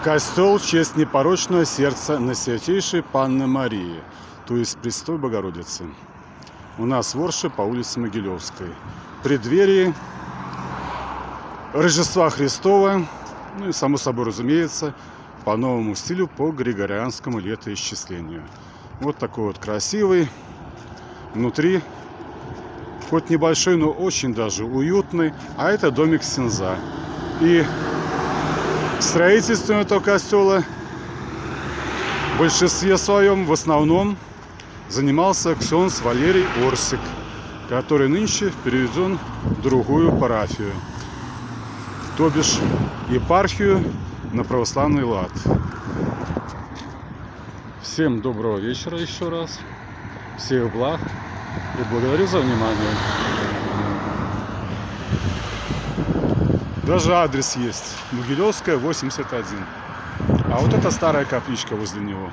Костел в честь непорочного сердца Наисвятейшей Панны Марии, то есть Пресвятой Богородицы. У нас в Орше по улице Могилевской. В преддверии Рождества Христова, ну и само собой разумеется, по новому стилю, по григорианскому летоисчислению. Вот такой вот красивый, внутри, хоть небольшой, но очень даже уютный, а это домик Синза. И строительством этого костела в большинстве своем, в основном, занимался ксенз Валерий Орсик, который нынче переведен в другую парафию, то бишь епархию на православный лад. Всем доброго вечера еще раз, всех благ и благодарю за внимание. Даже адрес есть: Могилевская, 81. А вот это старая капличка возле него.